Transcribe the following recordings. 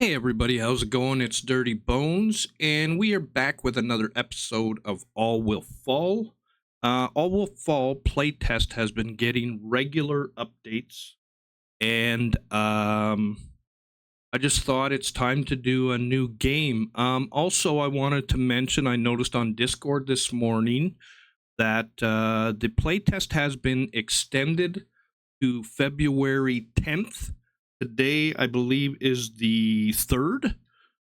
Hey everybody, how's it going? It's Dirty Bones, and we are back with another episode of All Will Fall. All Will Fall Playtest has been getting regular updates, and I just thought it's time to do a new game. Also, I wanted to mention I noticed on Discord this morning that the playtest has been extended to February 10th. Today, I believe, is the 3rd.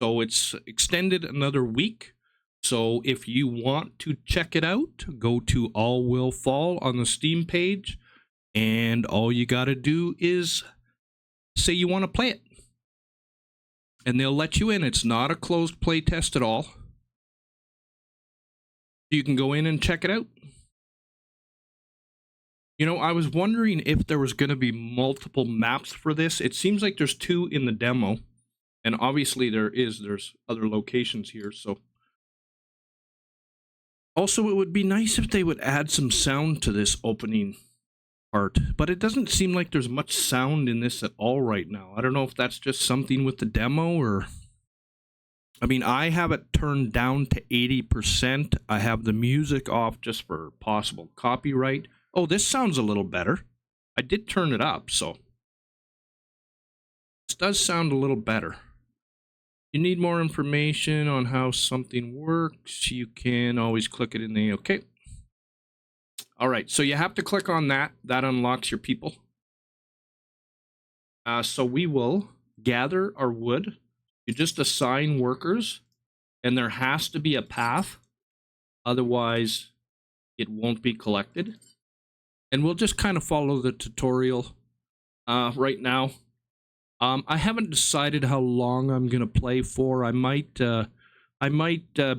So it's extended another week. So if you want to check it out, go to All Will Fall on the Steam page. And all you got to do is say you want to play it. And they'll let you in. It's not a closed play test at all. You can go in and check it out. You know, I was wondering if there was going to be multiple maps for this. It seems like there's 2 in the demo. And obviously there's other locations here, so. Also, it would be nice if they would add some sound to this opening part, but it doesn't seem like there's much sound in this at all right now. I don't know if that's just something with the demo or. I mean, I have it turned down to 80%. I have the music off just for possible copyright. Oh, this sounds a little better. I did turn it up, so. This does sound a little better. You need more information on how something works, you can always click it in the okay. All right, so you have to click on that. That unlocks your people. So we will gather our wood. You just assign workers, and there has to be a path. Otherwise, it won't be collected. And we'll just kind of follow the tutorial right now. I haven't decided how long I'm gonna play for. I might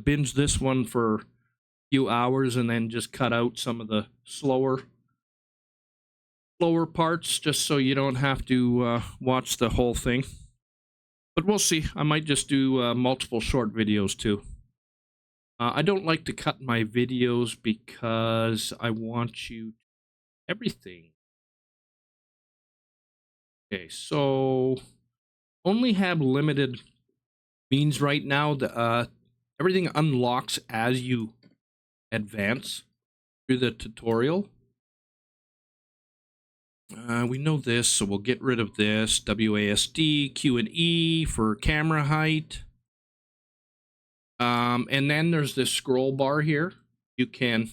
binge this one for a few hours and then just cut out some of the slower parts, just so you don't have to watch the whole thing. But we'll see. I might just do multiple short videos too. I don't like to cut my videos because I want you to everything. Okay, so only have limited means right now. The everything unlocks as you advance through the tutorial. We know this, so we'll get rid of this. WASD, Q and E for camera height. And then there's this scroll bar here. You can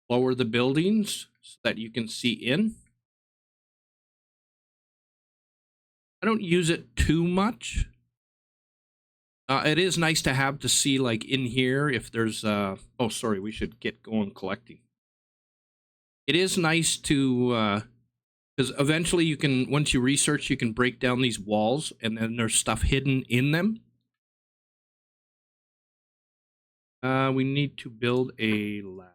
lower the buildings so that you can see in. I don't use it too much. It is nice to have to see, like, in here if there's oh, sorry, we should get going collecting. It is nice to because eventually you can, once you research, you can break down these walls and then there's stuff hidden in them. We need to build a ladder.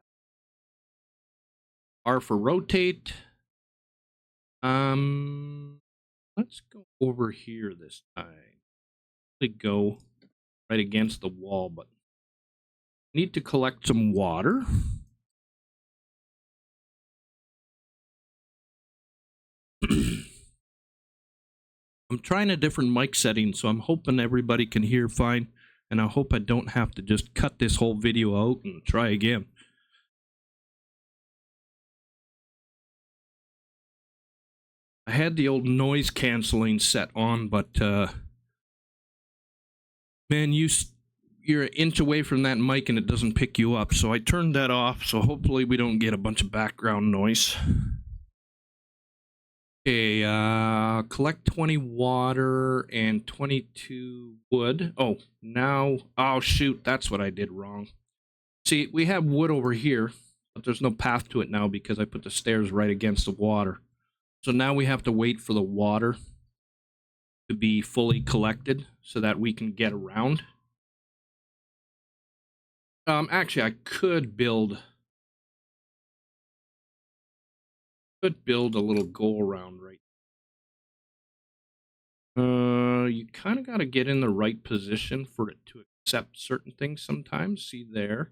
R for rotate. Let's go over here this time. Go right against the wall, but need to collect some water. I'm trying a different mic setting, so I'm hoping everybody can hear fine, and I hope I don't have to just cut this whole video out and try again. I had the old noise canceling set on, but man, you're an inch away from that mic and it doesn't pick you up, so I turned that off, so hopefully we don't get a bunch of background noise. Okay, collect 20 water and 22 wood. Oh, now, oh shoot, that's what I did wrong. See, we have wood over here, but there's no path to it now because I put the stairs right against the water. So now we have to wait for the water to be fully collected so that we can get around. Actually, I could build a little go around right. You kind of got to get in the right position for it to accept certain things sometimes. See there,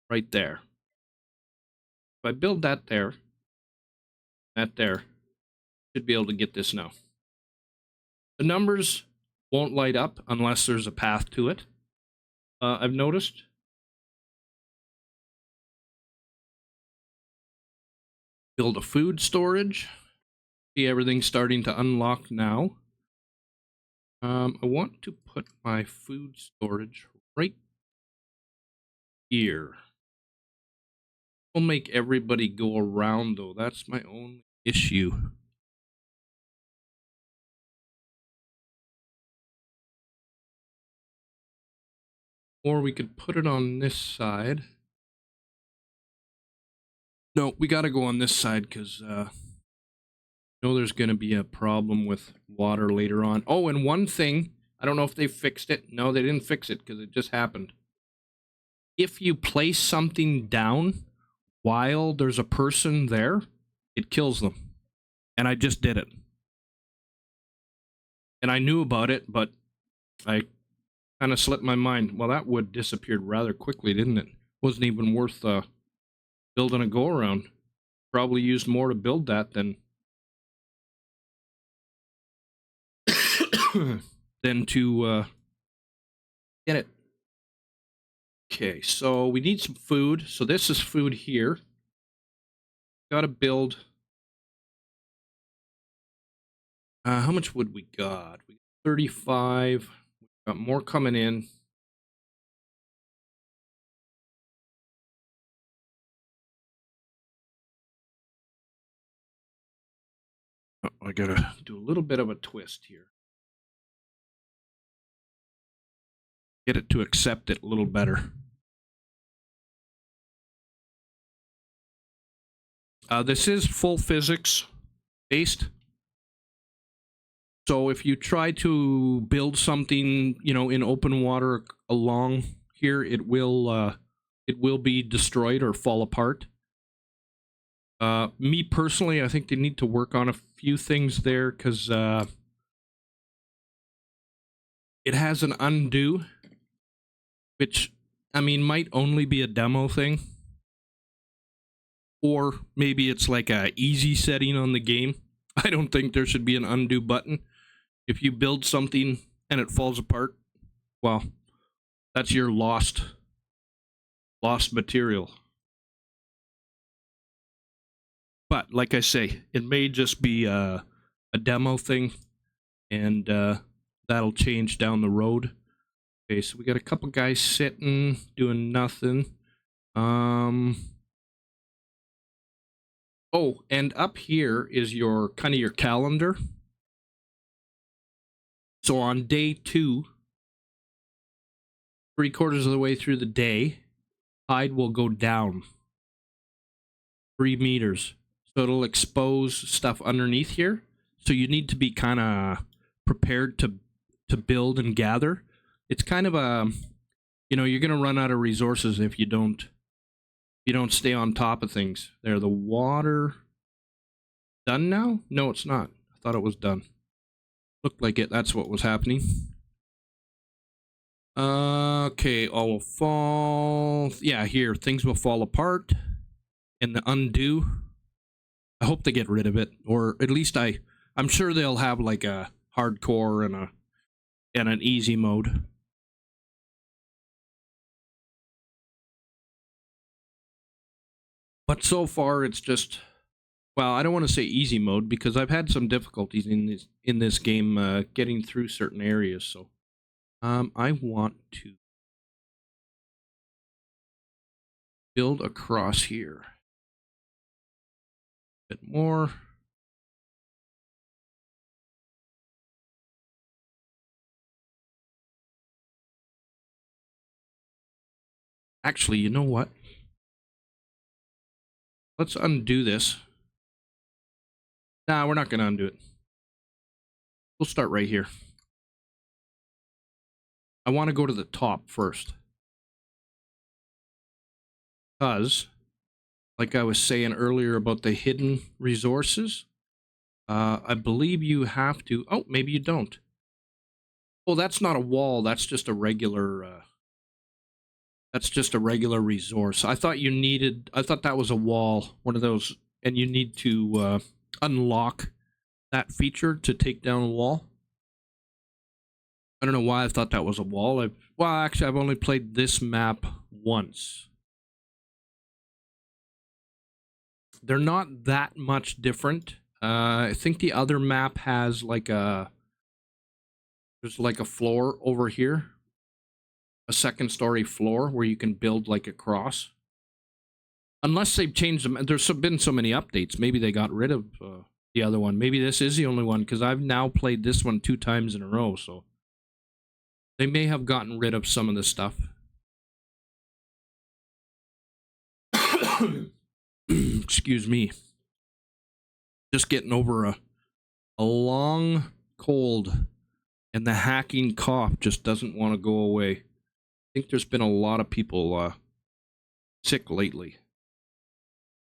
right there. If I build that there, should be able to get this now. The numbers Won't light up unless there's a path to it. I've noticed. Build a food storage. See, everything's starting to unlock now. I want to put my food storage right here. We'll make everybody go around, though. That's my only issue. Or we could put it on this side. No, we got to go on this side because I know there's going to be a problem with water later on. Oh, and one thing, I don't know if they fixed it. No, they didn't fix it because it just happened. If you place something down while there's a person there, it kills them. And I just did it. And I knew about it, but I kind of slipped my mind. Well, that wood disappeared rather quickly, didn't it? Wasn't even worth building a go-around. Probably used more to build that than than to get it. Okay, so we need some food. So this is food here. Gotta build. How much wood we got? We got 35. We got more coming in. Oh, I gotta do a little bit of a twist here. Get it to accept it a little better. This is full physics based. So if you try to build something, you know, in open water along here, it will be destroyed or fall apart. Me personally, I think they need to work on a few things there because it has an undo, which, I mean, might only be a demo thing. Or maybe it's like a easy setting on the game. I don't think there should be an undo button. If you build something and it falls apart, well, that's your lost material. But like I say, it may just be a demo thing, and that'll change down the road. Okay, so we got a couple guys sitting, doing nothing. Oh, and up here is your kind of your calendar. So on day 2, 3/4 of the way through the day, tide will go down 3 meters. So it'll expose stuff underneath here. So you need to be kind of prepared to build and gather. It's kind of a, you know, you're going to run out of resources if you don't stay on top of things. There, the water done now? No, it's not. I thought it was done. Looked like it. That's what was happening. Okay, all will fall. Yeah, here, things will fall apart. And the undo, I hope they get rid of it. Or at least I'm sure they'll have like a hardcore and an easy mode. But so far, it's just, well, I don't want to say easy mode because I've had some difficulties in this game getting through certain areas. So, I want to build across here. A bit more. Actually, you know what? Let's undo this. Nah, we're not going to undo it. We'll start right here. I want to go to the top first. Because, like I was saying earlier about the hidden resources, I believe you have to... Oh, maybe you don't. Oh, that's not a wall. That's just a regular... that's just a regular resource. I thought you needed... I thought that was a wall. One of those... And you need to unlock that feature to take down a wall. I don't know why I thought that was a wall. Well, actually, I've only played this map once. They're not that much different. I think the other map has like there's like a floor over here, a second story floor where you can build like a cross. Unless they've changed them. There's been so many updates. Maybe they got rid of the other one. Maybe this is the only one, because I've now played this one 2 times in a row, so they may have gotten rid of some of the stuff. Excuse me. Just getting over a long cold, and the hacking cough just doesn't want to go away. I think there's been a lot of people sick lately.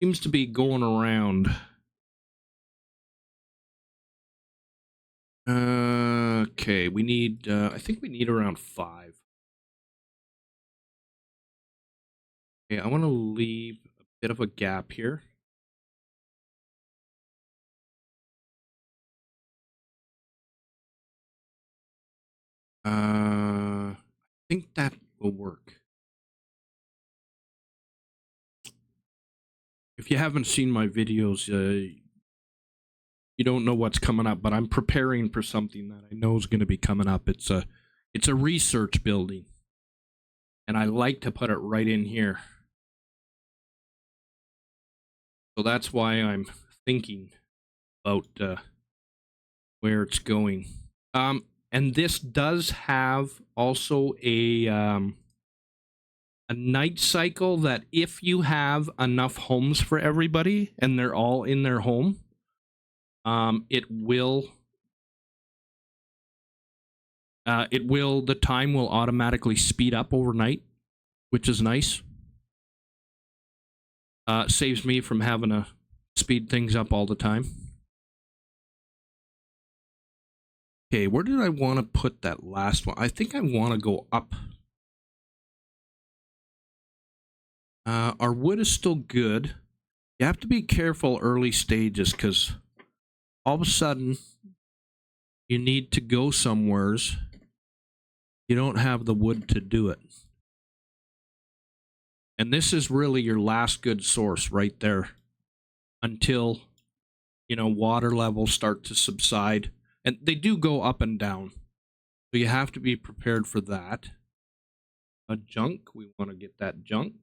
Seems to be going around. Okay, we need, I think we need around 5. Okay, I want to leave a bit of a gap here. I think that will work. If you haven't seen my videos, you don't know what's coming up, but I'm preparing for something that I know is going to be coming up. It's a research building, and I like to put it right in here. So that's why I'm thinking about where it's going. And this does have also a night cycle that if you have enough homes for everybody and they're all in their home, the time will automatically speed up overnight, which is nice. Saves me from having to speed things up all the time. Okay, where did I want to put that last one? I think I want to go up. Our wood is still good. You have to be careful early stages, because all of a sudden you need to go somewheres. You don't have the wood to do it. And this is really your last good source right there until, water levels start to subside. And they do go up and down. So you have to be prepared for that. A junk. We want to get that junk.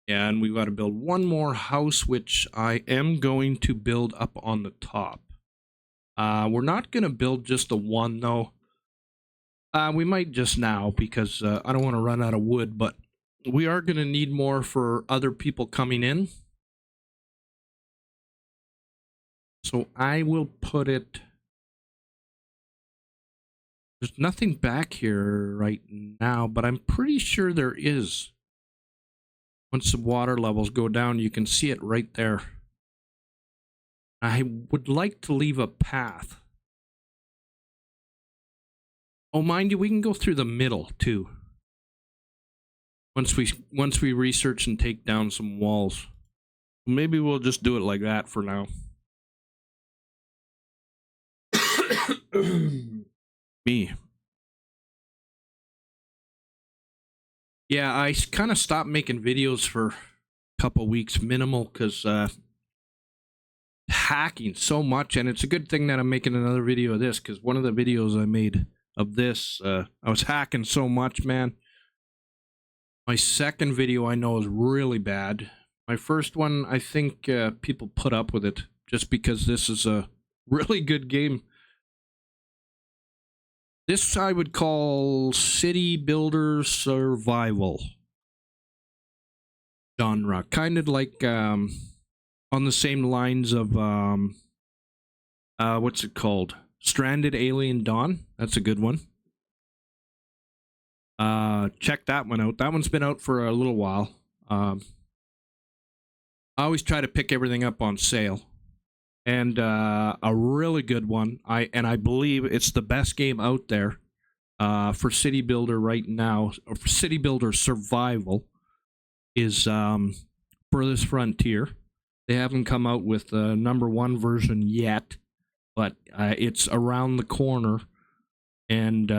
Yeah, and we've got to build one more house, which I am going to build up on the top. We're not going to build just the one, though. We might just now, because I don't want to run out of wood, but we are going to need more for other people coming in. So I will put it... There's nothing back here right now, but I'm pretty sure there is. Once the water levels go down, you can see it right there. I would like to leave a path. Oh, mind you, we can go through the middle too. Once we research and take down some walls. Maybe we'll just do it like that for now. Me. Yeah, I kind of stopped making videos for a couple weeks, minimal, because hacking so much, and it's a good thing that I'm making another video of this, because one of the videos I made of this, I was hacking so much, man. My second video I know is really bad. My first one, I think people put up with it just because this is a really good game. This I would call city builder survival genre, kind of like on the same lines of what's it called? Stranded Alien Dawn. That's a good one. Check that one out. That one's been out for a little while. I always try to pick everything up on sale. And a really good one. I believe it's the best game out there for City Builder right now, or for City Builder Survival, is Furthest Frontier. They haven't come out with the #1 version yet, but it's around the corner, and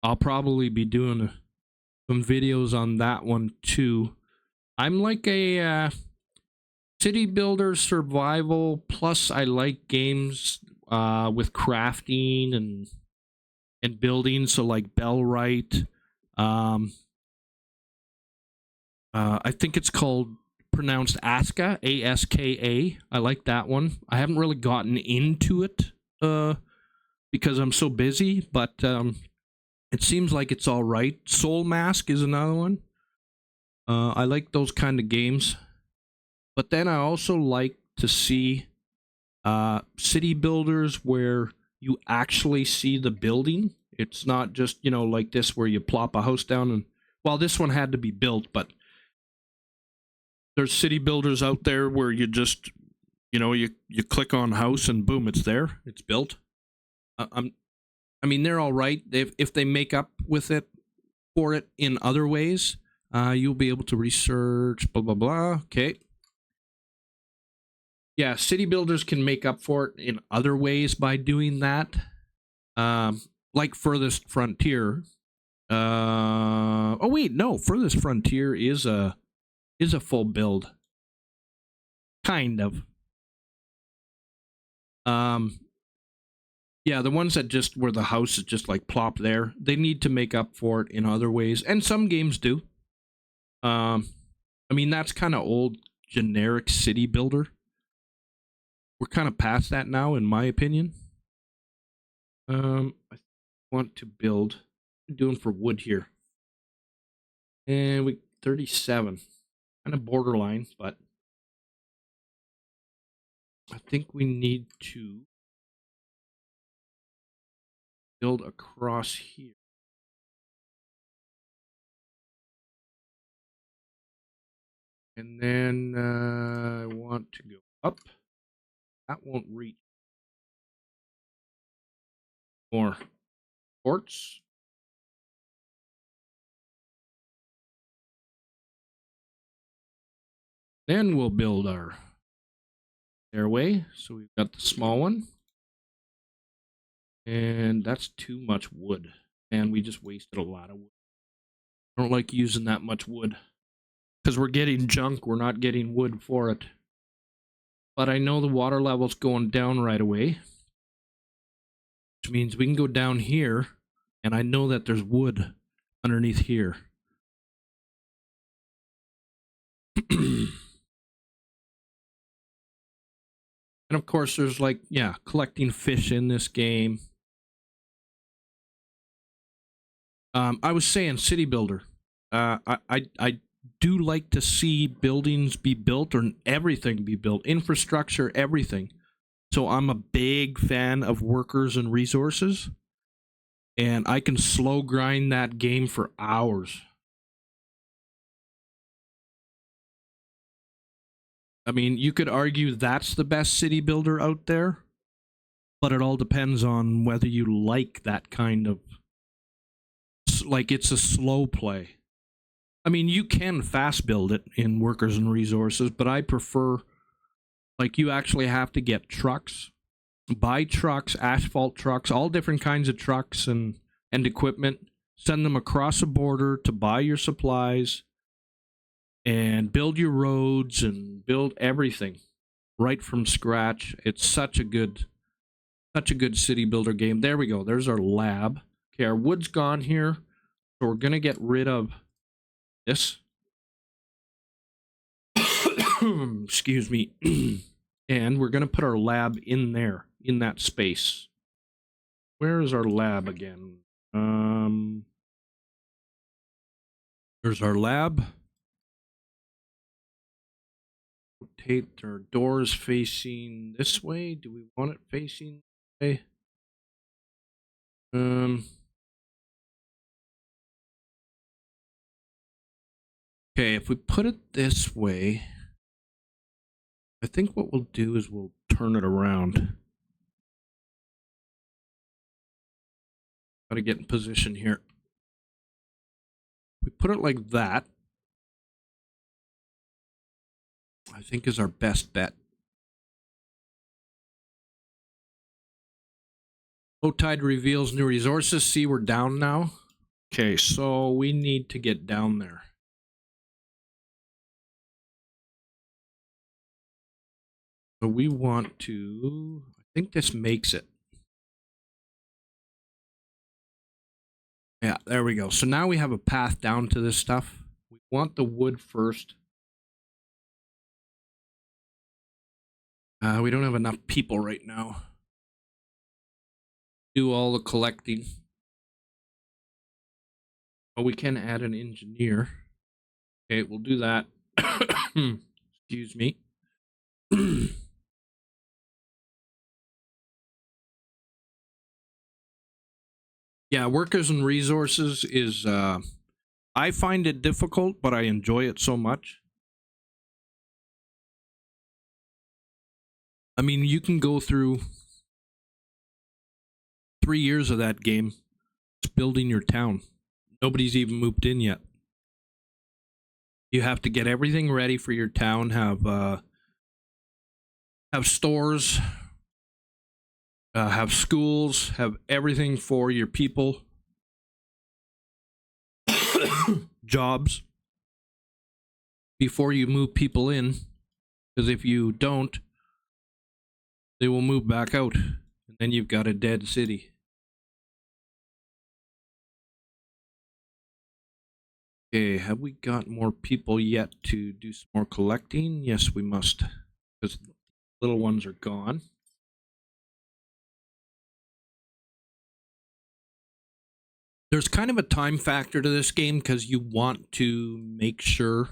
I'll probably be doing some videos on that one too. I'm like a city builder survival, plus I like games with crafting and building, so like Bellwright. um I think it's called pronounced Aska, Aska. I like that one. I haven't really gotten into it because I'm so busy, but it seems like it's all right. Soul Mask is another one. I like those kind of games. But then I also like to see city builders where you actually see the building. It's not just, like this where you plop a house down and, well, this one had to be built, but there's city builders out there where you just, you click on house and boom, it's there. It's built. I mean, they're all right. If they make up with it for it in other ways, you'll be able to research, blah, blah, blah. Okay. Yeah, city builders can make up for it in other ways by doing that. Like Furthest Frontier. Oh wait, no, Furthest Frontier is a full build. Kind of. Yeah, the ones that just where the house is just like plop there, they need to make up for it in other ways, and some games do. I mean, that's kind of old generic city builder. We're kind of past that now, in my opinion. I want to build. What are we doing for wood here? And we 37, kind of borderline, but I think we need to build across here. And then I want to go up. That won't reach. More quartz. Then we'll build our stairway. So we've got the small one. And that's too much wood. And we just wasted a lot of wood. I don't like using that much wood. Because we're getting junk, we're not getting wood for it. But I know the water level's going down right away. Which means we can go down here. And I know that there's wood underneath here. And of course, there's like, yeah, collecting fish in this game. I was saying city builder. I do like to see buildings be built or everything be built, infrastructure, everything. So I'm a big fan of workers and resources, and I can slow grind that game for hours. I mean, you could argue that's the best city builder out there, but it all depends on whether you like that kind of, like, it's a slow play. I mean, you can fast build it in workers and resources, but I prefer, like, you actually have to get trucks, buy trucks, asphalt trucks, all different kinds of trucks and equipment, send them across a border to buy your supplies and build your roads and build everything right from scratch. It's such a good city builder game. There we go. There's our lab. Okay, our wood's gone here, so we're gonna get rid of this. Excuse me. And we're gonna put our lab in there, in that space. Where is our lab again? There's our lab. Rotate our doors facing this way. Do we want it facing this way? Okay, if we put it this way, I think what we'll do is we'll turn it around. Gotta get in position here. We put it like that, I think is our best bet. Low tide reveals new resources. See, we're down now. Okay, so we need to get down there. So we want to, I think this makes it. Yeah, there we go. So now we have a path down to this stuff. We want the wood first. We don't have enough people right now. Do all the collecting. Oh, we can add an engineer. Okay, we'll do that. Excuse me. Yeah, workers and resources is I find it difficult, but I enjoy it so much. I mean, you can go through 3 years of that game just building your town. Nobody's even moved in yet. You have to get everything ready for your town, have stores, have schools, have everything for your people. Jobs before you move people in, because if you don't, they will move back out, and then you've got a dead city. Okay, have we got more people yet to do some more collecting? Yes, we must, because little ones are gone. There's kind of a time factor to this game because you want to make sure.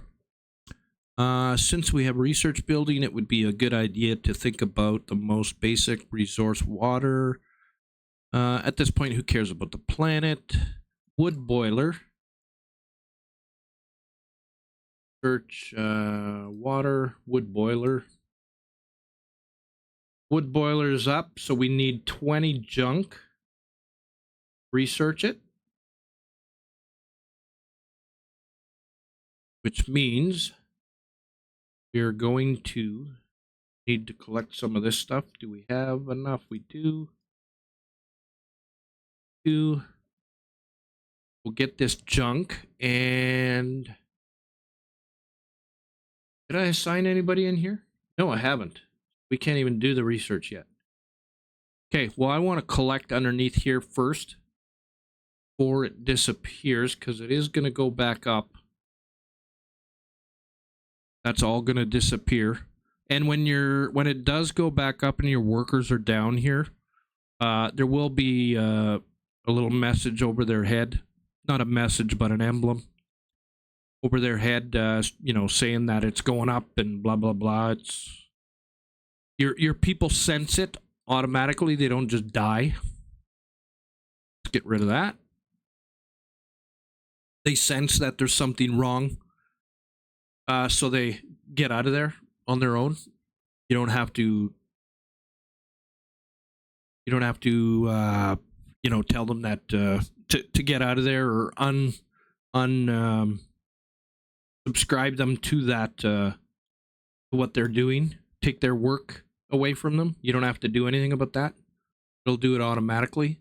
Since we have research building, it would be a good idea to think about the most basic resource, water. At this point, who cares about the planet? Wood boiler. Search water, wood boiler. Wood boiler is up, so we need 20 junk. Research it. Which means we're going to need to collect some of this stuff. Do we have enough? We do. We'll get this junk. And did I assign anybody in here? No, I haven't. We can't even do the research yet. Okay, well, I want to collect underneath here first before it disappears, because it is going to go back up. That's all going to disappear. And when it does go back up and your workers are down here, there will be a little message over their head. Not a message, but an emblem over their head, saying that it's going up and blah, blah, blah. It's your people sense it automatically. They don't just die. Let's get rid of that. They sense that there's something wrong. So they get out of there on their own. You don't have to tell them that to get out of there or subscribe them to that what they're doing. Take their work away from them. You don't have to do anything about that. It'll do it automatically.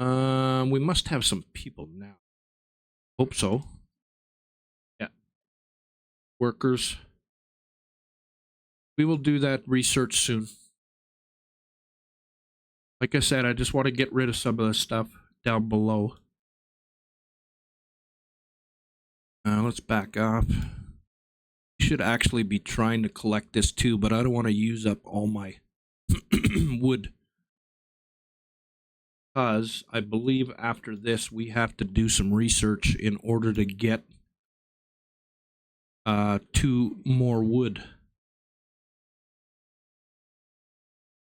We must have some people now. Hope so. Yeah. Workers. We will do that research soon. Like I said, I just want to get rid of some of the stuff down below. Let's back up. Should actually be trying to collect this too, but I don't want to use up all my wood. Because I believe after this we have to do some research in order to get to more wood.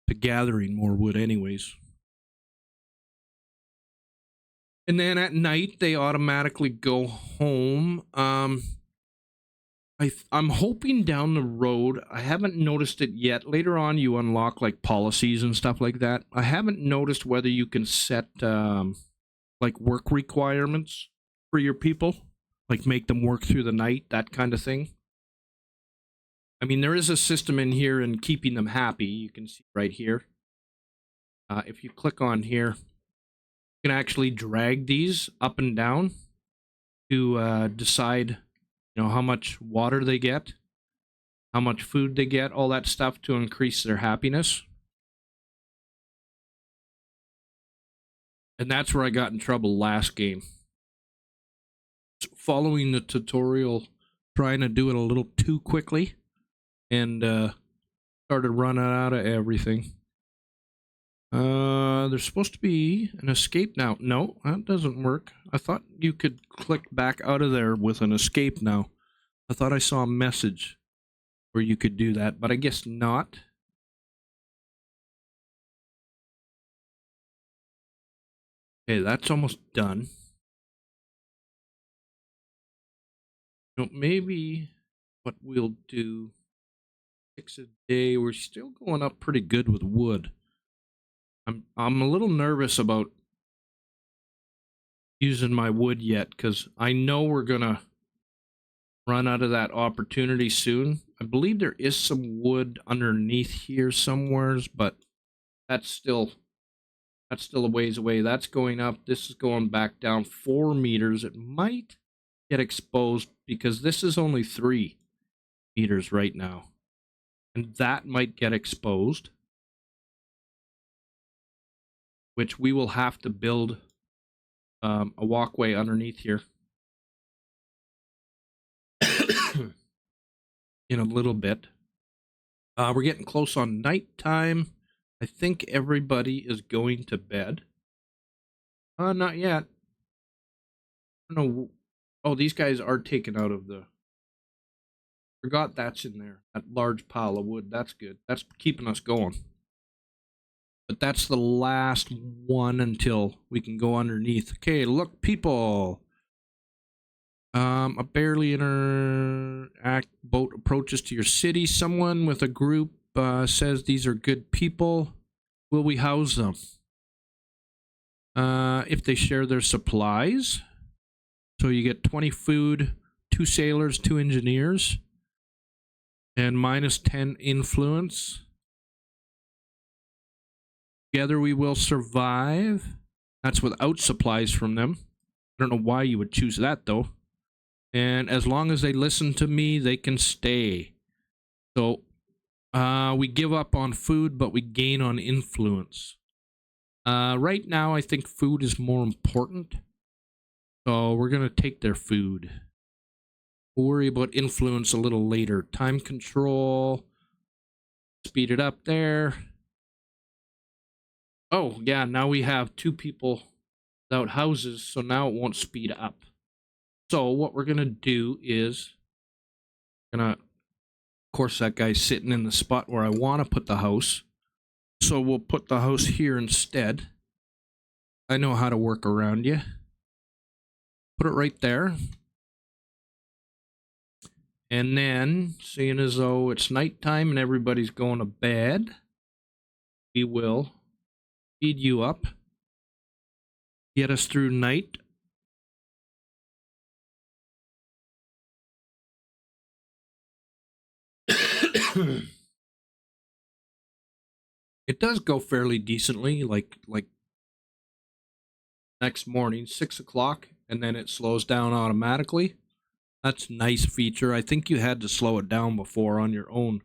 To gathering more wood anyways. And then at night they automatically go home. I'm hoping down the road, I haven't noticed it yet. Later on you unlock like policies and stuff like that. I haven't noticed whether you can set like work requirements for your people, like make them work through the night, that kind of thing. I mean, there is a system in here in keeping them happy. You can see right here. If you click on here, you can actually drag these up and down to decide, how much water they get, how much food they get, all that stuff to increase their happiness. And that's where I got in trouble last game. Following the tutorial, trying to do it a little too quickly, and started running out of everything. There's supposed to be an escape now. No, that doesn't work. I thought you could click back out of there with an escape now. I thought I saw a message where you could do that, but I guess not. Okay, that's almost done. Maybe what we'll do, 6 a day. We're still going up pretty good with wood. I'm a little nervous about using my wood yet because I know we're gonna run out of that opportunity soon. I believe there is some wood underneath here somewheres, but that's still a ways away. That's going up. This is going back down 4 meters. It might get exposed because this is only 3 meters right now, and that might get exposed, which we will have to build a walkway underneath here in a little bit. We're getting close on nighttime. I think everybody is going to bed. Not yet. I don't know. Oh, these guys are taken out of the... Forgot that's in there. That large pile of wood. That's good. That's keeping us going. But that's the last one until we can go underneath. Okay, look, people. A barely interact boat approaches to your city. Someone with a group says these are good people. Will we house them? If they share their supplies. So you get 20 food, 2 sailors, 2 engineers, and minus 10 influence. Together we will survive. That's without supplies from them. I don't know why you would choose that, though. And as long as they listen to me, they can stay. So we give up on food, but we gain on influence. Right now, I think food is more important. So we're going to take their food. We'll worry about influence a little later. Time control. Speed it up there. Oh, yeah, now we have 2 people without houses, so now it won't speed up. So what we're going to do is, of course, that guy's sitting in the spot where I want to put the house. So we'll put the house here instead. I know how to work around you. Put it right there. And then, seeing as though it's nighttime and everybody's going to bed, we will speed you up. Get us through night. It does go fairly decently, like next morning, 6 o'clock, and then it slows down automatically. That's a nice feature. I think you had to slow it down before on your own.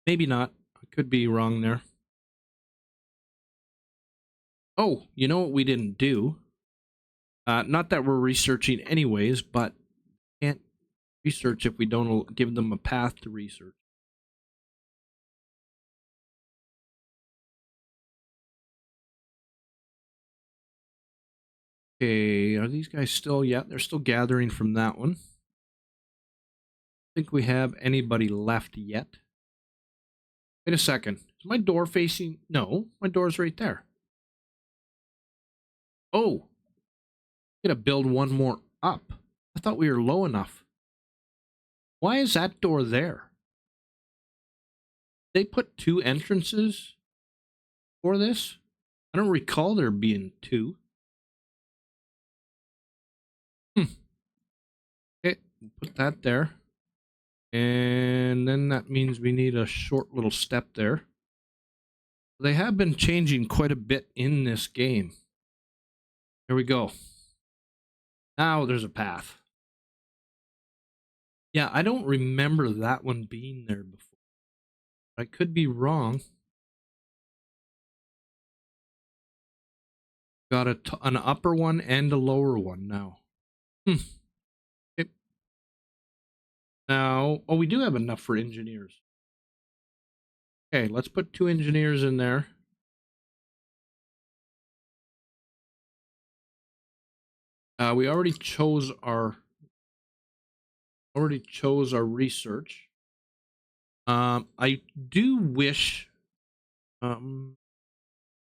Maybe not. I could be wrong there. Oh, you know what we didn't do? Not that we're researching anyways, but can't research if we don't give them a path to research. Okay, are these guys still? Yeah, they're still gathering from that one. Think we have anybody left yet? Wait a second. Is my door facing? No, my door's right there. Oh, I'm gonna build one more up. I thought we were low enough. Why is that door there? They put 2 entrances for this? I don't recall there being 2. Okay, put that there. And then that means we need a short little step there. They have been changing quite a bit in this game. Here we go. Now there's a path. Yeah, I don't remember that one being there before. I could be wrong. Got an upper one and a lower one now. Okay. Now, oh, we do have enough for engineers. Okay, let's put 2 engineers in there. We already chose our research. I do wish.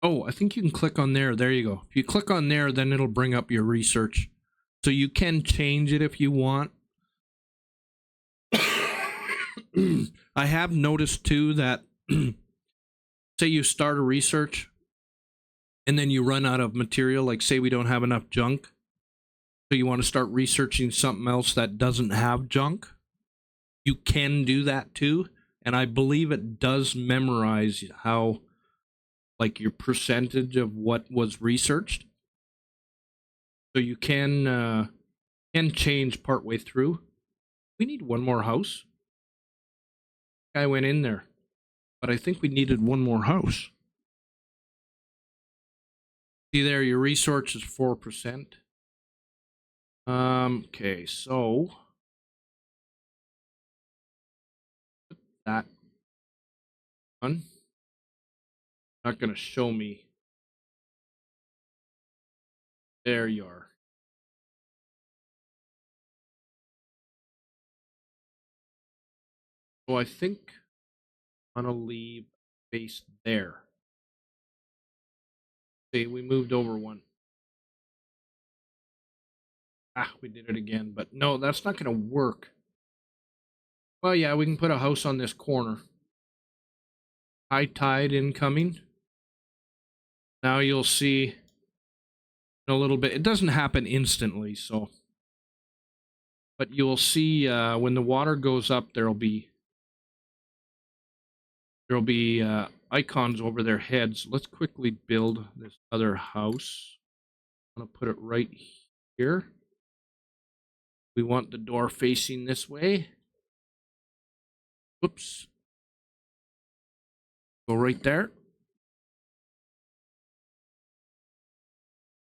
Oh, I think you can click on there. There you go. If you click on there, then it'll bring up your research. So you can change it if you want. I have noticed too that say you start a research and then you run out of material, like say we don't have enough junk. So you want to start researching something else that doesn't have junk. You can do that too. And I believe it does memorize how, like, your percentage of what was researched. So you can change partway through. We need one more house. I went in there, but I think we needed one more house. See there, your research is 4%. Okay, so that one. Not gonna show me. There you are. So I think I'm gonna leave base there. See, we moved over one. Ah, we did it again, but no, that's not gonna work. Well, yeah, we can put a house on this corner. High tide incoming. Now you'll see in a little bit. It doesn't happen instantly, so. But you'll see when the water goes up, there'll be icons over their heads. Let's quickly build this other house. I'm gonna put it right here. We want the door facing this way. Whoops. Go right there.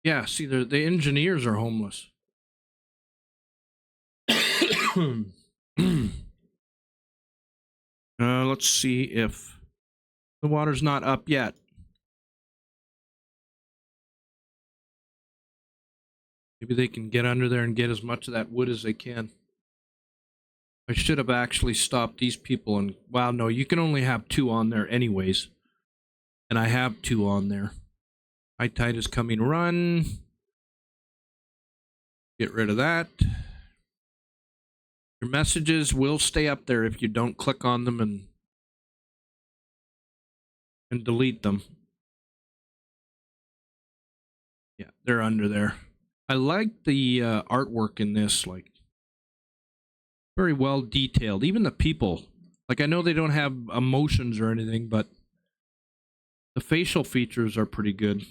Yeah, see, the engineers are homeless. Let's see if the water's not up yet. Maybe they can get under there and get as much of that wood as they can. I should have actually stopped these people and... Wow, no, you can only have 2 on there anyways. And I have 2 on there. High tide is coming, run. Get rid of that. Your messages will stay up there if you don't click on them and delete them. Yeah, they're under there. I like the artwork in this, like, very well detailed. Even the people. Like, I know they don't have emotions or anything, but the facial features are pretty good.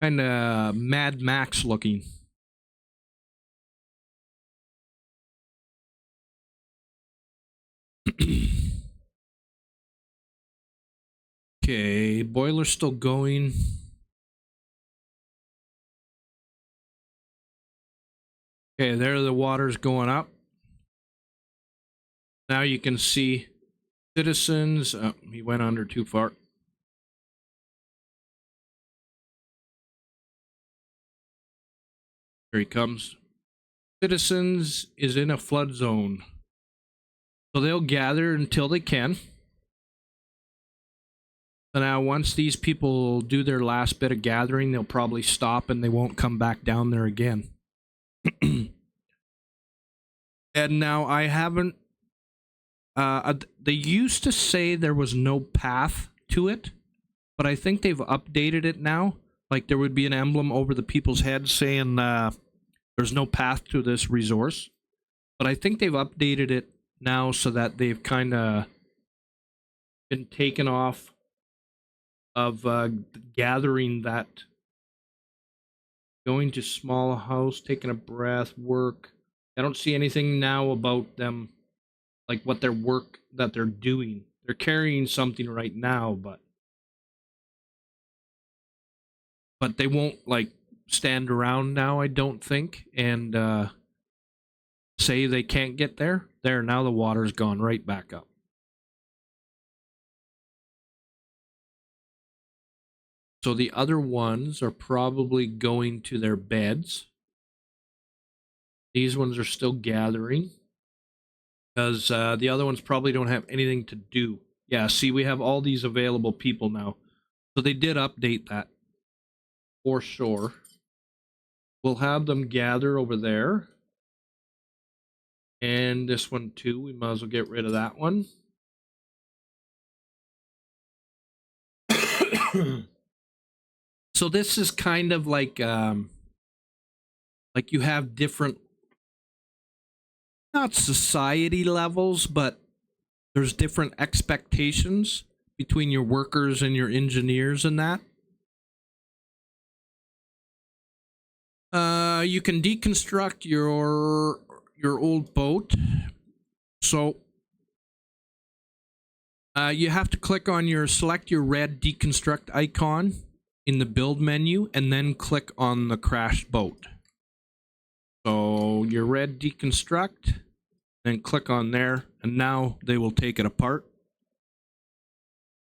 Kind of Mad Max looking. Okay, boiler's still going. Okay, there the water's going up. Now you can see citizens. Oh, he went under too far. Here he comes. Citizens is in a flood zone. So they'll gather until they can. So now once these people do their last bit of gathering, they'll probably stop and they won't come back down there again. And now I haven't... they used to say there was no path to it, but I think they've updated it now. Like there would be an emblem over the people's heads saying There's no path to this resource, but I think they've updated it now so that they've kind of been taken off of gathering that. Going to small house, taking a breath, work. I don't see anything now about them, like what their work that they're doing. They're carrying something right now, but they won't like stand around now, I don't think, and say they can't get there. There, now the water's gone right back up. So the other ones are probably going to their beds. These ones are still gathering because the other ones probably don't have anything to do. Yeah, see, we have all these available people now. So they did update that for sure. We'll have them gather over there. And this one too, we might as well get rid of that one. So this is kind of like you have different, not society levels, but there's different expectations between your workers and your engineers and that. You can deconstruct your old boat. So you have to click on select your red deconstruct icon in the build menu and then click on the crashed boat. So your red deconstruct, then click on there, and now they will take it apart.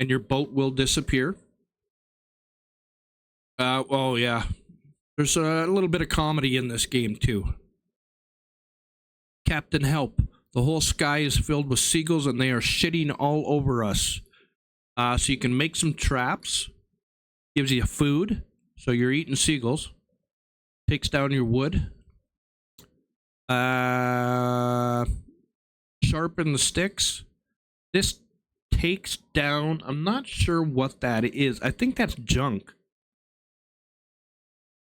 And your boat will disappear. Oh yeah. There's a little bit of comedy in this game too. Captain, help. The whole sky is filled with seagulls and they are shitting all over us. So you can make some traps. Gives you food. So you're eating seagulls. Takes down your wood. Sharpen the sticks. This takes down, I'm not sure what that is. I think that's junk.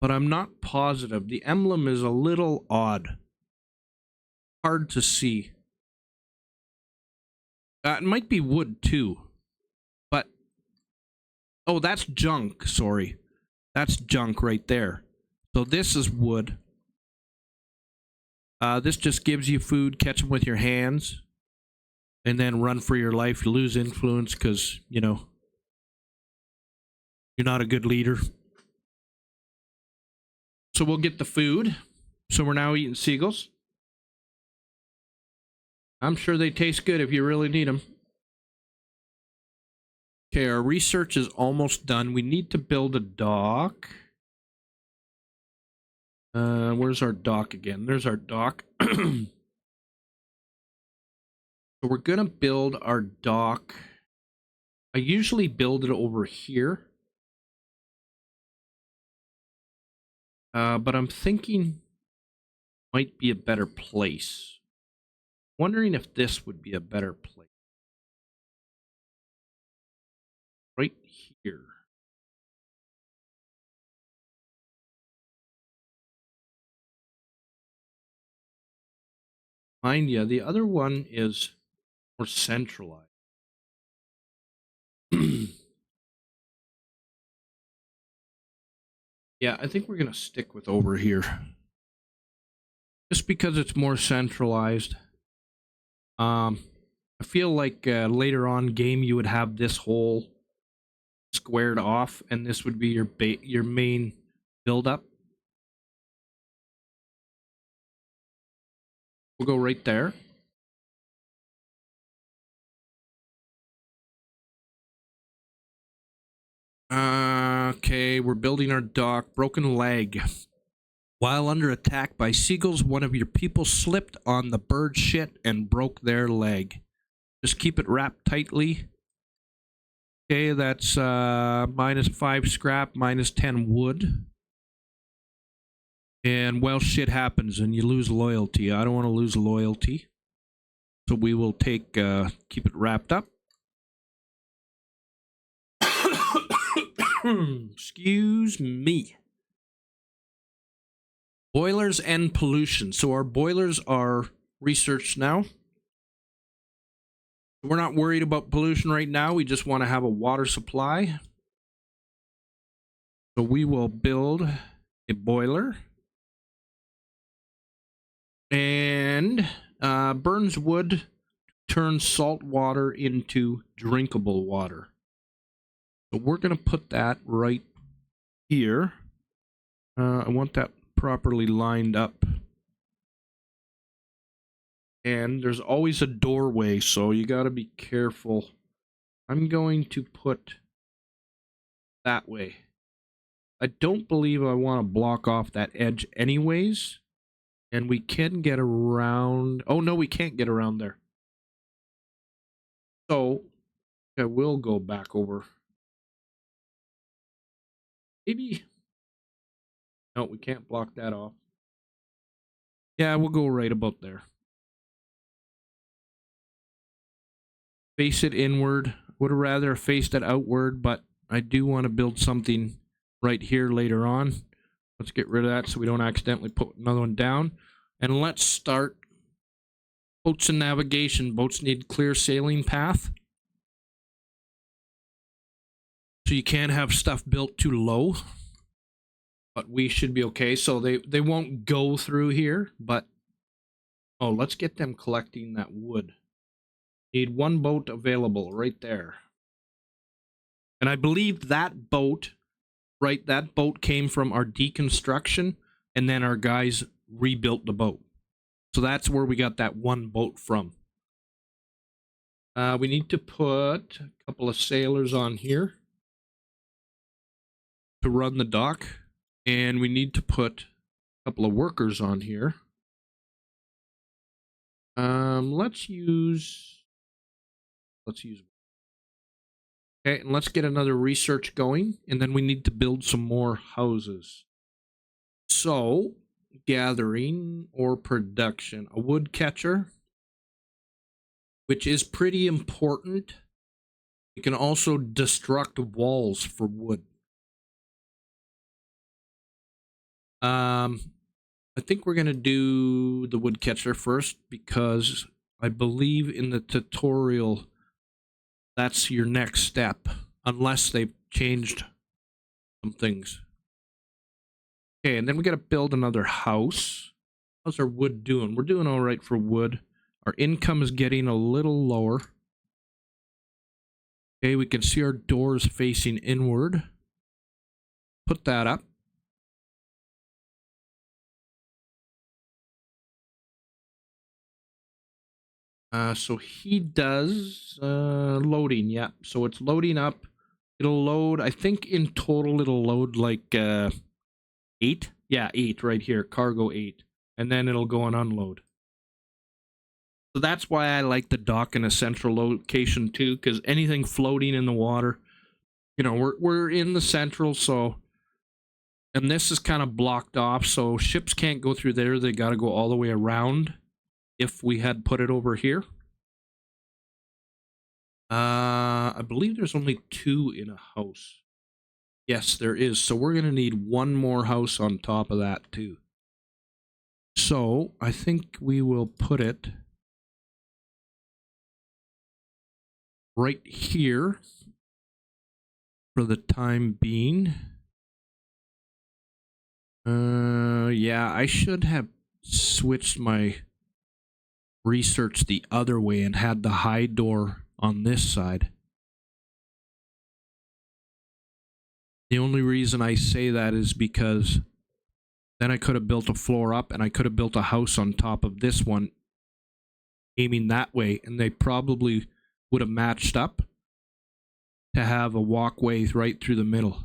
But I'm not positive. The emblem is a little odd. Hard to see. It might be wood too. But, oh, that's junk, sorry. That's junk right there. So this is wood. This just gives you food, catch them with your hands, and then run for your life. You lose influence because, you know, you're not a good leader. So we'll get the food. So we're now eating seagulls. I'm sure they taste good if you really need them. Okay, our research is almost done. We need to build a dock. Where's our dock again? There's our dock. So we're going to build our dock. I usually build it over here. But I'm thinking might be a better place. Wondering if this would be a better place. Right here. Mind you, the other one is more centralized. Yeah, I think we're going to stick with over here. Just because it's more centralized. I feel like later on game you would have this hole squared off and this would be your main build up. We'll go right there. Okay, we're building our dock. Broken leg. While under attack by seagulls, one of your people slipped on the bird shit and broke their leg. Just keep it wrapped tightly. Okay, that's -5 scrap, -10 wood. And well, shit happens and you lose loyalty. I don't want to lose loyalty. So we will take, keep it wrapped up. Excuse me. Boilers and pollution. So our boilers are researched now. We're not worried about pollution right now. We just want to have a water supply. So we will build a boiler. And burns wood, turns salt water into drinkable water. So we're going to put that right here. I want that properly lined up. And there's always a doorway, so you got to be careful. I'm going to put that way. I don't believe I want to block off that edge anyways. And we can get around. Oh, no, we can't get around there. So I will go back over. Maybe. No, we can't block that off. Yeah, we'll go right about there. Face it inward. Would have rather faced it outward, but I do want to build something right here later on. Let's get rid of that so we don't accidentally put another one down. And let's start boats and navigation. Boats need clear sailing path. So you can't have stuff built too low. But we should be okay. So they won't go through here, but oh, let's get them collecting that wood. Need one boat available right there. And I believe that boat, right, that boat came from our deconstruction, and then our guys rebuilt the boat. So that's where we got that one boat from. We need to put a couple of sailors on here to run the dock. And we need to put a couple of workers on here. Let's use. Okay, and let's get another research going, and then we need to build some more houses. So, gathering or production, a wood catcher, which is pretty important. You can also destruct walls for wood. I think we're going to do the woodcatcher first because I believe in the tutorial that's your next step, unless they've changed some things. Okay, and then we got to build another house. How's our wood doing? We're doing all right for wood. Our income is getting a little lower. Okay, we can see our doors facing inward. Put that up. So he does loading, yeah. So it's loading up. It'll load, I think in total it'll load like 8. Yeah, 8 right here, cargo 8. And then it'll go and unload. So that's why I like the dock in a central location too, because anything floating in the water, you know, we're in the central, so, and this is kind of blocked off, so ships can't go through there. They got to go all the way around. If we had put it over here. I believe there's only 2 in a house. Yes, there is. So we're going to need one more house on top of that too. So I think we will put it right here for the time being. Yeah, I should have switched my research the other way and had the high door on this side. The only reason I say that is because then I could have built a floor up and I could have built a house on top of this one aiming that way, and they probably would have matched up to have a walkway right through the middle.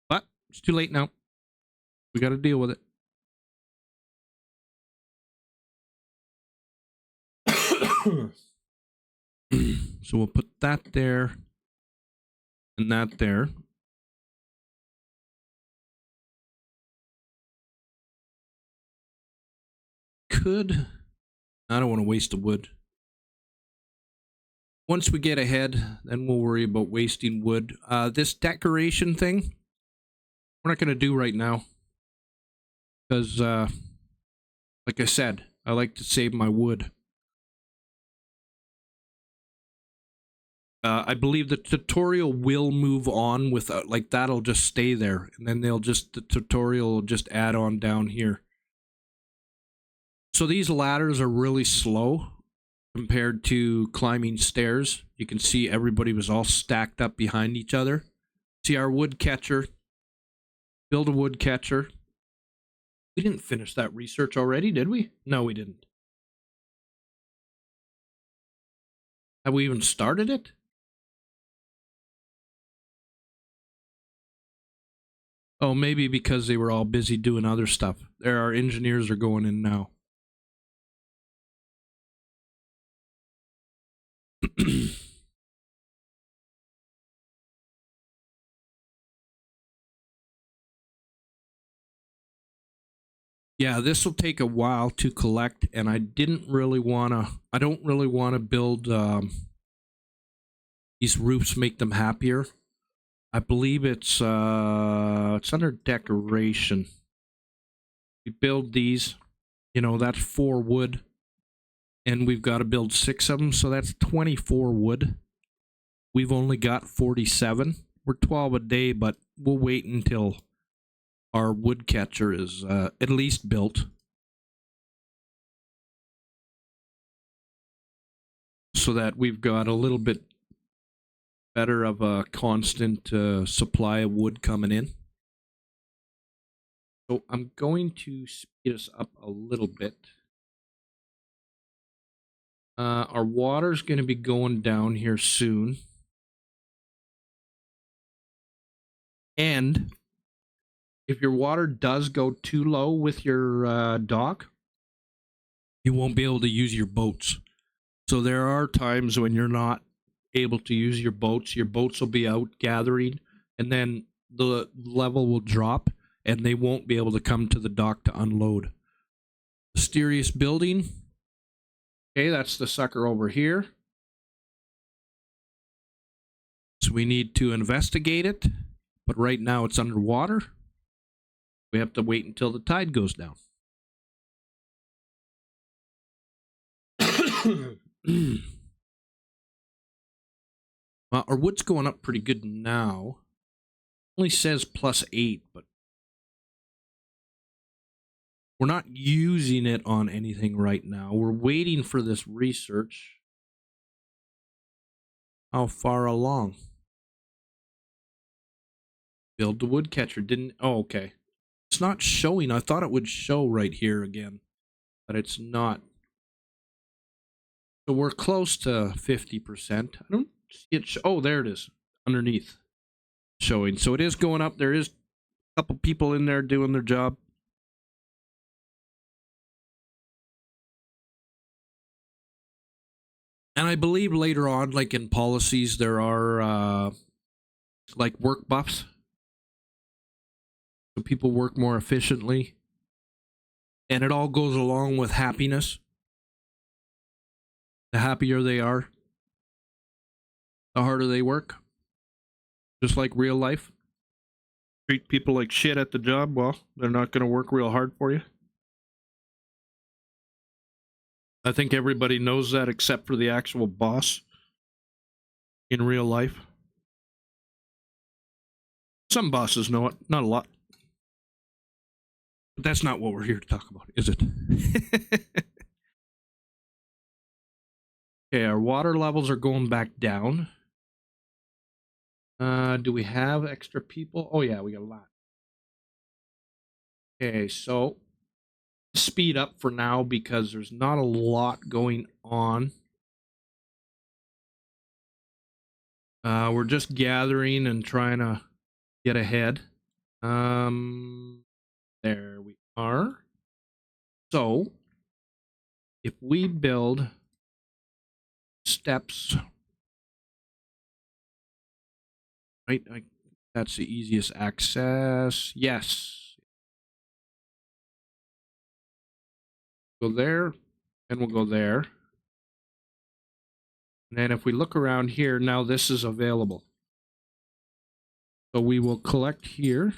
But it's too late now. We got to deal with it. So we'll put that there and that there. I don't want to waste the wood. Once we get ahead, then we'll worry about wasting wood. This decoration thing, we're not going to do right now. because, like I said, I like to save my wood. I believe the tutorial will move on with like that'll just stay there, and then the tutorial will just add on down here. So these ladders are really slow compared to climbing stairs. You can see everybody was all stacked up behind each other. See our wood catcher. Build a wood catcher. We didn't finish that research already, did we? No, we didn't. Have we even started it? Oh, maybe because they were all busy doing other stuff. There, our engineers are going in now. Yeah, this will take a while to collect, and I don't really want to build these roofs, make them happier. I believe it's under decoration. We build these, you know, that's 4 wood, and we've got to build 6 of them, so that's 24 wood. We've only got 47. We're 12 a day, but we'll wait until our wood catcher is at least built, so that we've got a little bit better of a constant supply of wood coming in. So I'm going to speed us up a little bit. Our water's going to be going down here soon. And if your water does go too low with your dock, you won't be able to use your boats. So there are times when you're not able to use your boats. Your boats will be out gathering, and then the level will drop, and they won't be able to come to the dock to unload. Mysterious building. Okay, that's the sucker over here. So we need to investigate it, but right now it's underwater. We have to wait until the tide goes down. Our wood's going up pretty good now. Only says +8, but we're not using it on anything right now. We're waiting for this research. How far along? Build the woodcatcher didn't. Oh, okay. It's not showing. I thought it would show right here again, but it's not. So we're close to 50%. I don't see it. Oh, there it is underneath showing. So it is going up. There is a couple people in there doing their job. And I believe later on, like in policies, there are like work buffs. So people work more efficiently. And it all goes along with happiness. The happier they are, the harder they work. Just like real life. Treat people like shit at the job, well, they're not going to work real hard for you. I think everybody knows that except for the actual boss in real life. Some bosses know it, not a lot. But that's not what we're here to talk about, is it? Okay, our water levels are going back down. Do we have extra people? Oh yeah, we got a lot. Okay, so speed up for now because there's not a lot going on. We're just gathering and trying to get ahead. There we are. So if we build steps, right? That's the easiest access. Yes. Go there, and we'll go there. And then if we look around here, now this is available. So we will collect here.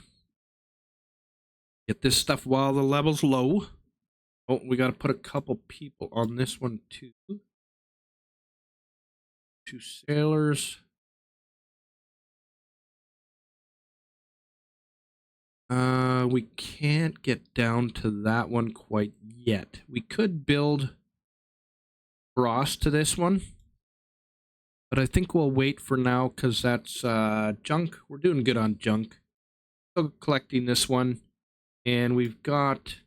Get this stuff while the level's low. Oh, we got to put a couple people on this one too. 2 sailors. We can't get down to that one quite yet. We could build cross to this one, but I think we'll wait for now because that's junk. We're doing good on junk. So collecting this one, and we've got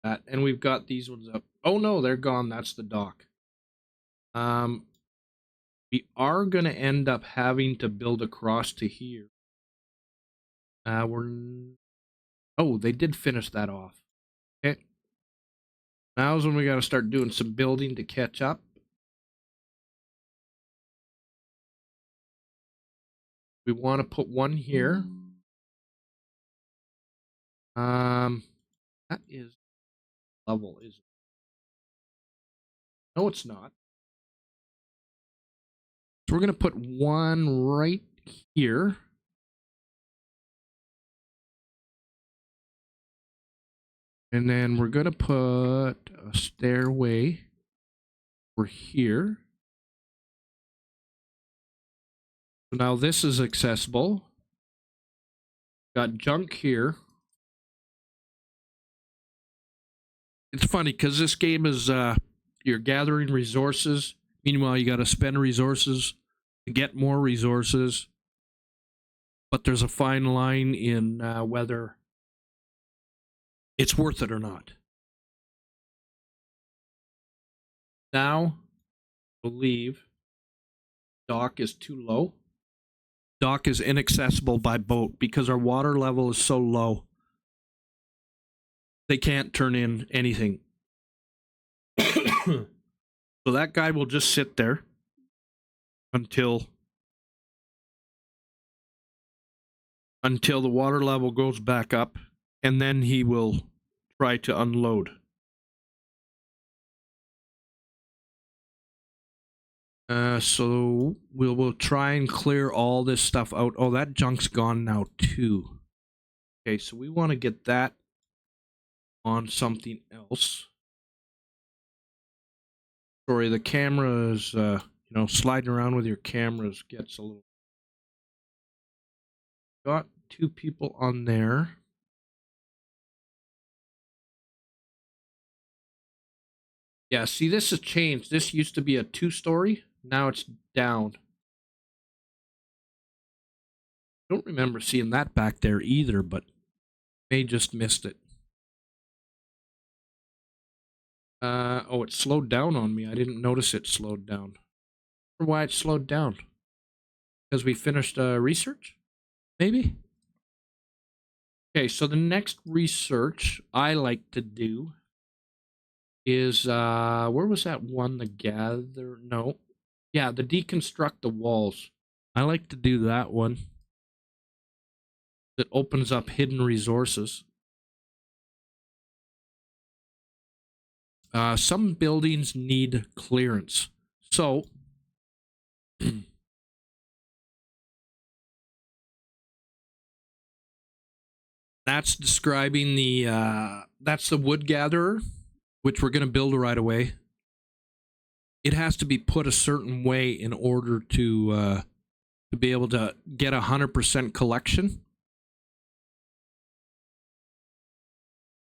that, and we've got these ones up. Oh no, they're gone. That's the dock. We are gonna end up having to build across to here. Oh, they did finish that off. Okay. Now's when we got to start doing some building to catch up. We want to put one here. That is level, is it? No, it's not. So we're going to put one right here. And then we're going to put a stairway over here. So now this is accessible. Got junk here. It's funny because this game is you're gathering resources. Meanwhile, you got to spend resources to get more resources. But there's a fine line in whether it's worth it or not. Now, I believe dock is too low. Dock is inaccessible by boat because our water level is so low. They can't turn in anything. So that guy will just sit there until the water level goes back up, and then he will try to unload. So we'll try and clear all this stuff out. Oh, that junk's gone now too. Okay, so we want to get that on something else. Sorry, the camera is, sliding around with your cameras gets a little. Got 2 people on there. Yeah, see, this has changed. This used to be a 2-story. Now it's down. I don't remember seeing that back there either, but may just missed it. Oh, it slowed down on me. I didn't notice it slowed down. I wonder why it slowed down. Because we finished research? Maybe? Okay, so the next research I like to do is, where was that one? The gather? No. Yeah, the deconstruct the walls. I like to do that one. That opens up hidden resources. Some buildings need clearance. So, that's describing that's the wood gatherer, which we're going to build right away. It has to be put a certain way in order to be able to get 100% collection.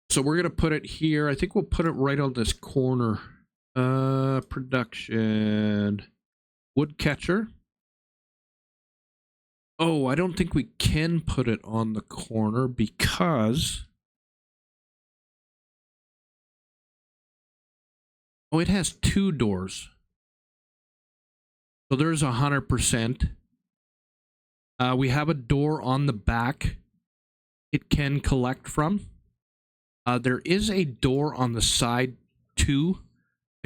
So we're going to put it here. I think we'll put it right on this corner. Production. Woodcatcher. Oh, I don't think we can put it on the corner because... Oh, it has 2 doors. So there's 100%. We have a door on the back it can collect from. There is a door on the side too.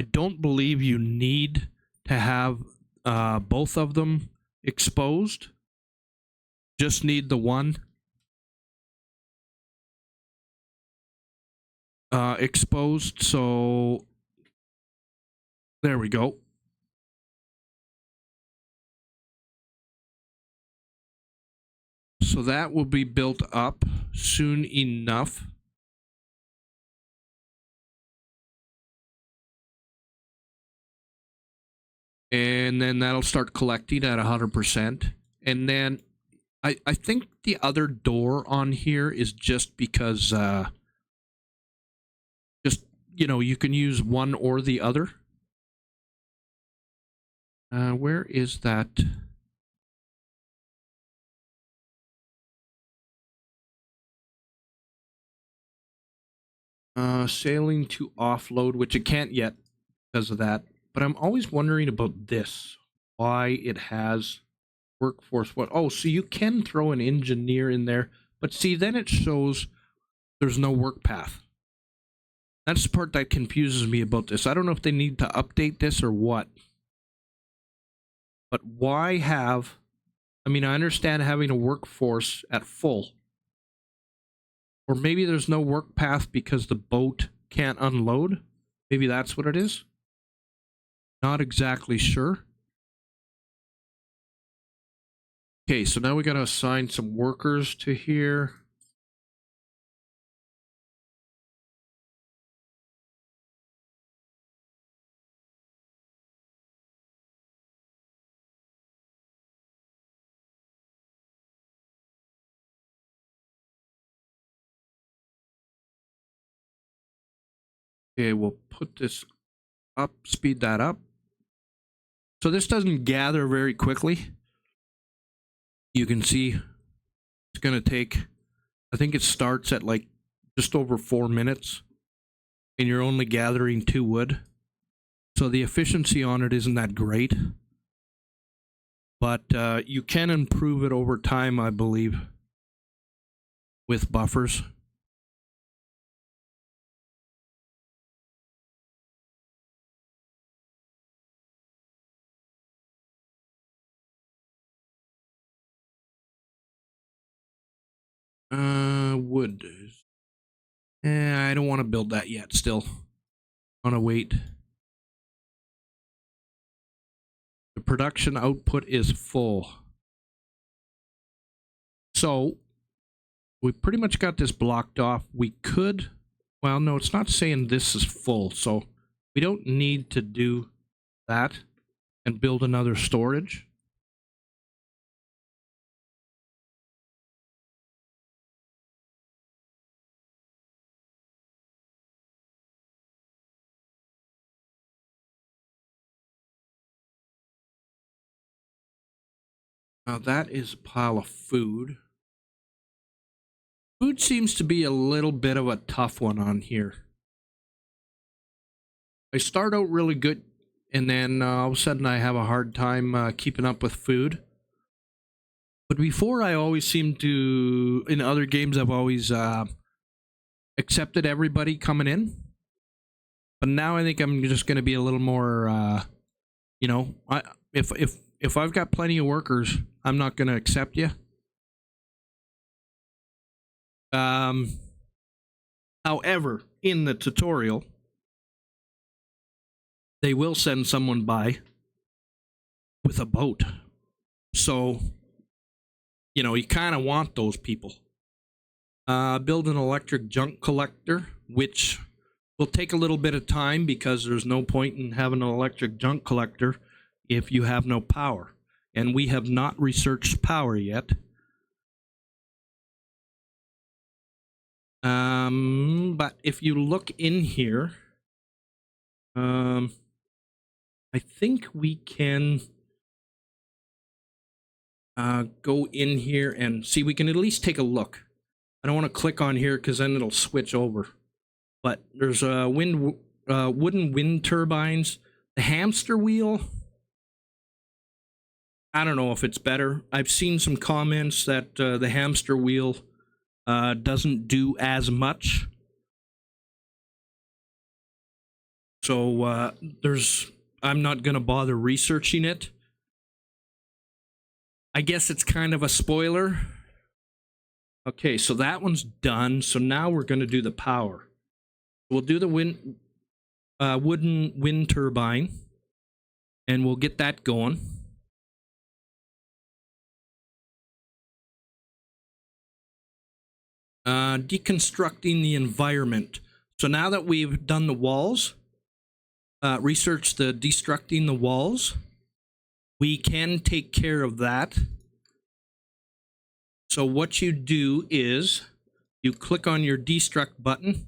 I don't believe you need to have both of them exposed. Just need the one exposed. So there we go. So that will be built up. soon enough. And then that'll start collecting at 100%. And then I think the other door on here is just because just, you know, you can use one or the other. Where is that? Sailing to offload, which it can't yet because of that. But I'm always wondering about this. Why it has workforce. What? Oh, so you can throw an engineer in there. But see, then it shows there's no work path. That's the part that confuses me about this. I don't know if they need to update this or what. But why have... I mean, I understand having a workforce at full. Or maybe there's no work path because the boat can't unload. Maybe that's what it is. Not exactly sure. Okay, so now we got to assign some workers to here. Okay, we'll put this up, speed that up. So this doesn't gather very quickly. You can see it's going to take, I think it starts at like just over 4 minutes, and you're only gathering 2 wood. So the efficiency on it isn't that great. But you can improve it over time, I believe, with buffers. Wood. I don't want to build that yet, still. I want to wait. The production output is full. So, we pretty much got this blocked off. We could... Well, no, it's not saying this is full, so we don't need to do that and build another storage. Now that is a pile of food. Food seems to be a little bit of a tough one on here. I start out really good, and then all of a sudden I have a hard time keeping up with food. But before, I always seem to, in other games, I've always accepted everybody coming in. But now I think I'm just going to be a little more, you know, if I've got plenty of workers, I'm not going to accept you. However, in the tutorial, they will send someone by with a boat. So, you know, you kind of want those people. Build an electric junk collector, which will take a little bit of time because there's no point in having an electric junk collector if you have no power. And we have not researched power yet. But if you look in here, I think we can go in here and see. We can at least take a look. I don't want to click on here because then it'll switch over. But there's wooden wind turbines. The hamster wheel, I don't know if it's better. I've seen some comments that the hamster wheel doesn't do as much. So I'm not going to bother researching it. I guess it's kind of a spoiler. Okay, so that one's done. So now we're going to do the power. We'll do the wooden wind turbine, and we'll get that going. Deconstructing the environment. So now that we've done the walls, researched the destructing the walls, we can take care of that. So what you do is you click on your destruct button,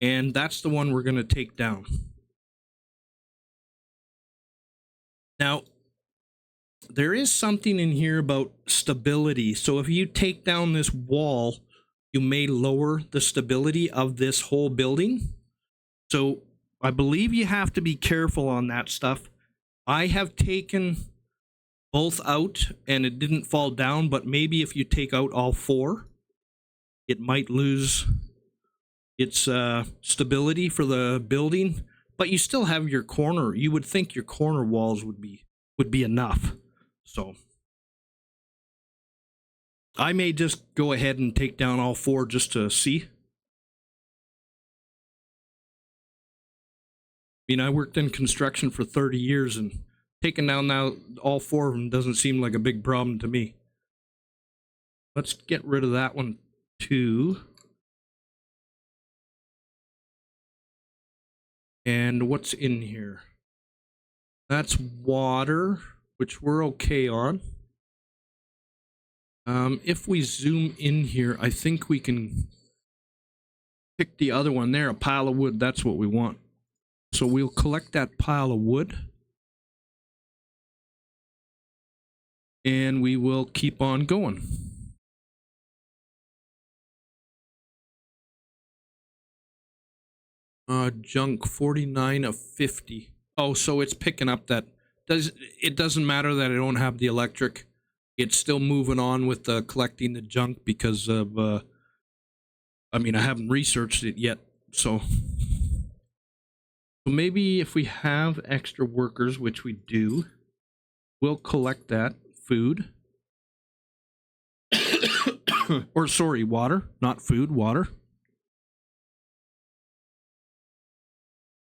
and that's the one we're going to take down. Now, there is something in here about stability. So if you take down this wall, you may lower the stability of this whole building. So I believe you have to be careful on that stuff. I have taken both out and it didn't fall down, but maybe if you take out all four, it might lose its stability for the building. But you still have your corner. You would think your corner walls would be enough. So I may just go ahead and take down all four just to see. I mean, I worked in construction for 30 years, and taking down now all four of them doesn't seem like a big problem to me. Let's get rid of that one too. And what's in here? That's water, which we're okay on. If we zoom in here, I think we can pick the other one there, a pile of wood. That's what we want. So we'll collect that pile of wood. And we will keep on going. Junk 49 of 50. Oh, so it's picking up that. It doesn't matter that I don't have the electric. It's still moving on with collecting the junk because of, I mean, I haven't researched it yet, so maybe if we have extra workers, which we do, we'll collect that food. Or sorry, water, not food, water.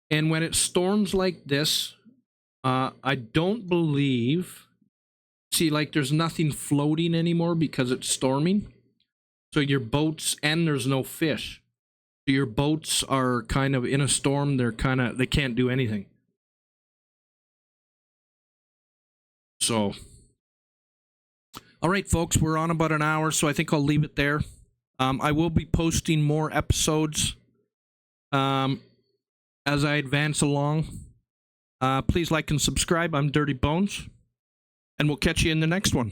And when it storms like this, I don't believe... See, like, there's nothing floating anymore because it's storming. So your boats, and there's no fish. So your boats are kind of in a storm. They can't do anything. So, all right, folks, we're on about an hour, so I think I'll leave it there. I will be posting more episodes as I advance along. Please like and subscribe. I'm Dirty Bones. And we'll catch you in the next one.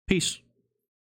Peace.